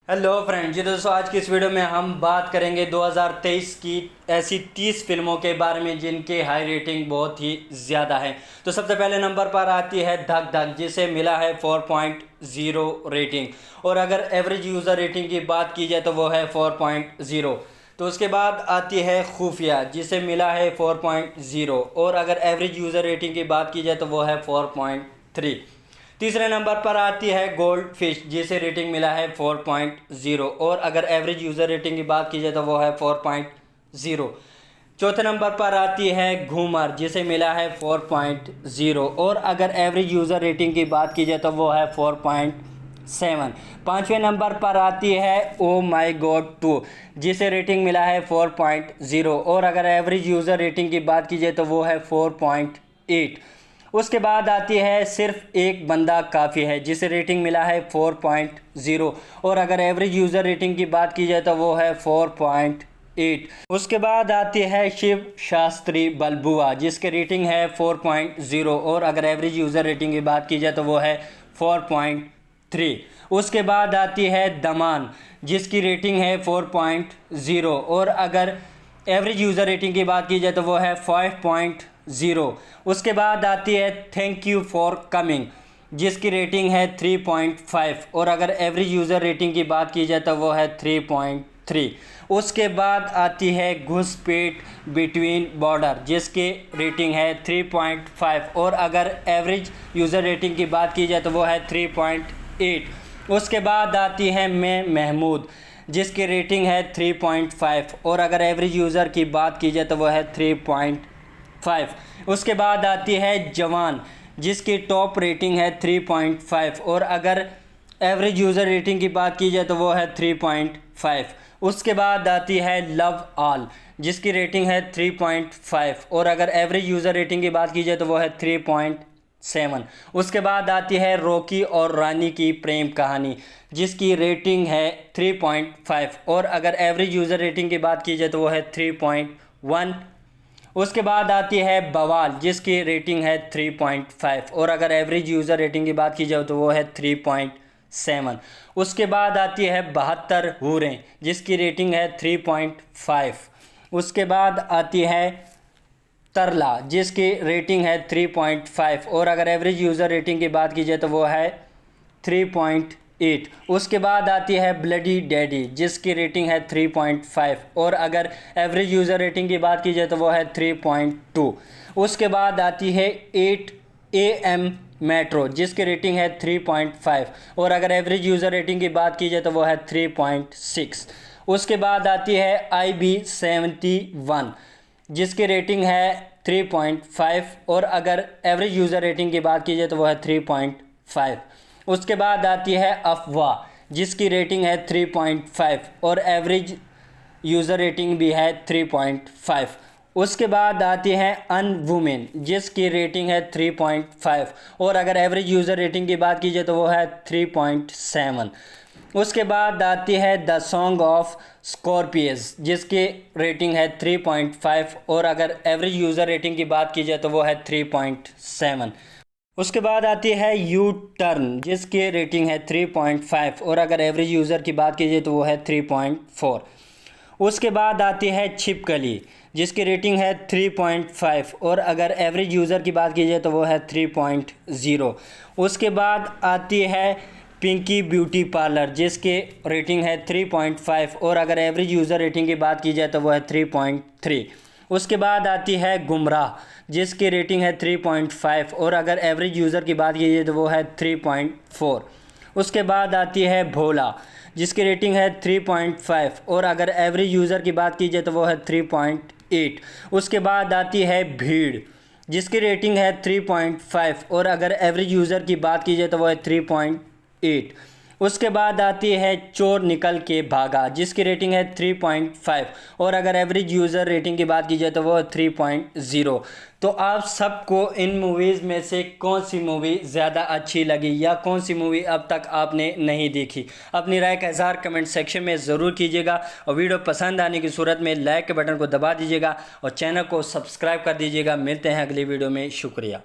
Hello friend जी, दोस्तों आज की इस वीडियो में हम बात करेंगे 2023 की ऐसी 30 फिल्मों के बारे में जिनके हाई रेटिंग बहुत ही ज़्यादा है। तो सबसे पहले नंबर पर आती है धक धक, जिसे मिला है 4.0 रेटिंग, और अगर एवरेज यूज़र रेटिंग की बात की जाए तो वो है 4.0। तो उसके बाद आती है खुफिया, जिसे मिला है 4.0, और अगर एवरेज यूज़र रेटिंग की बात की जाए तो वो है 4.3। तीसरे नंबर पर आती है गोल्ड फिश, जिसे रेटिंग मिला है 4.0, और अगर एवरेज यूज़र रेटिंग की बात की जाए तो वो है 4.0। चौथे नंबर पर आती है घूमर, जिसे मिला है 4.0, और अगर एवरेज यूज़र रेटिंग की बात की जाए तो वो है 4.7। पाँचवें नंबर पर आती है ओ माई गॉड 2, जिसे रेटिंग मिला है 4.0, और अगर एवरेज यूज़र रेटिंग की बात की जाए तो वो है 4.8। उसके बाद आती है सिर्फ एक बंदा काफ़ी है, जिसे रेटिंग मिला है 4.0, और अगर एवरेज यूज़र रेटिंग की बात की जाए तो वो है 4.8। उसके बाद आती है शिव शास्त्री बलबुआ, जिसके रेटिंग है 4.0, और अगर एवरेज यूज़र रेटिंग की बात की जाए तो वो है 4.3। उसके बाद आती है दमान, जिसकी रेटिंग है 4.0, और अगर एवरेज यूज़र रेटिंग की बात की जाए तो वो है 5.0। उसके बाद आती है थैंक यू फॉर कमिंग, जिसकी रेटिंग है 3.5, और अगर एवरेज यूज़र रेटिंग की बात की जाए तो वो है 3.3। उसके बाद आती है घुसपैठ बिटवीन बॉर्डर, जिसकी रेटिंग है 3.5, और अगर एवरेज यूज़र रेटिंग की बात की जाए तो वो है 3.8। उसके बाद आती है मैं महमूद, जिसकी रेटिंग है 3.5, और अगर एवरेज यूज़र की बात की जाए तो वो है 3.5। उसके बाद आती है जवान, जिसकी टॉप रेटिंग है 3.5, और अगर एवरेज यूज़र रेटिंग की बात की जाए तो वो है 3.5। उसके बाद आती है लव ऑल, जिसकी रेटिंग है 3.5, और अगर एवरेज यूज़र रेटिंग की बात की जाए तो वो है 3.7। उसके बाद आती है रॉकी और रानी की प्रेम कहानी, जिसकी रेटिंग है 3.5, और अगर एवरेज यूज़र रेटिंग की बात की जाए तो वो है 3.1। उसके बाद आती है बवाल, जिसकी रेटिंग है 3.5, और अगर एवरेज यूज़र रेटिंग की बात की जाए तो वो है 3.7। उसके बाद आती है 72 हूरें, जिसकी रेटिंग है 3.5। उसके बाद आती है तरला, जिसकी रेटिंग है 3.5, और अगर एवरेज यूज़र रेटिंग की बात की जाए तो वो है 3.8। उसके बाद आती है ब्लडी डैडी, जिसकी रेटिंग है 3.5, और अगर एवरेज यूज़र रेटिंग की बात की जाए तो वो है 3.2। उसके बाद आती है 8 AM मेट्रो, जिसकी रेटिंग है 3.5, और अगर एवरेज यूज़र रेटिंग की बात की जाए तो वो है 3.6। उसके बाद आती है IB71, जिसकी रेटिंग है 3.5, और अगर एवरेज यूज़र रेटिंग की बात की जाए तो वो है 3.5। उसके बाद आती है अफवाह, जिसकी रेटिंग है 3.5, और एवरेज यूज़र रेटिंग भी है 3.5। उसके बाद आती है अन वुमेन, जिसकी रेटिंग है 3.5, और अगर एवरेज यूज़र रेटिंग की बात की जाए तो वो है 3.7। उसके बाद आती है द सॉन्ग ऑफ स्कॉर्पियस, जिसकी रेटिंग है 3.5, और अगर एवरेज यूज़र रेटिंग की बात की जाए तो वो है 3.7। उसके बाद आती है यू टर्न, जिसकी रेटिंग है 3.5, और अगर एवरेज यूज़र की बात की जाए तो वो है 3.4। उसके बाद आती है छिपकली, जिसकी रेटिंग है 3.5, और अगर एवरेज यूज़र की बात की जाए तो वो है 3.0। उसके बाद आती है पिंकी ब्यूटी पार्लर, जिसकी रेटिंग है 3.5, और अगर एवरेज यूज़र रेटिंग की बात की जाए तो वो है 3.3। उसके बाद आती है गुमराह, जिसकी रेटिंग है 3.5, और अगर एवरेज यूज़र की बात की जाए तो वो है 3.4। उसके बाद आती है भोला, जिसकी रेटिंग है 3.5, और अगर एवरेज यूज़र की बात की जाए तो वो है 3.8। उसके बाद आती है भीड़, जिसकी रेटिंग है 3.5, और अगर एवरेज यूज़र की बात की जाए तो वो है 3.8। उसके बाद आती है चोर निकल के भागा, जिसकी रेटिंग है 3.5, और अगर एवरेज यूज़र रेटिंग की बात की जाए तो वो 3.0। तो आप सबको इन मूवीज़ में से कौन सी मूवी ज़्यादा अच्छी लगी, या कौन सी मूवी अब तक आपने नहीं देखी, अपनी राय का इज़हार कमेंट सेक्शन में ज़रूर कीजिएगा, और वीडियो पसंद आने की सूरत में लाइक के बटन को दबा दीजिएगा और चैनल को सब्सक्राइब कर दीजिएगा। मिलते हैं अगली वीडियो में, शुक्रिया।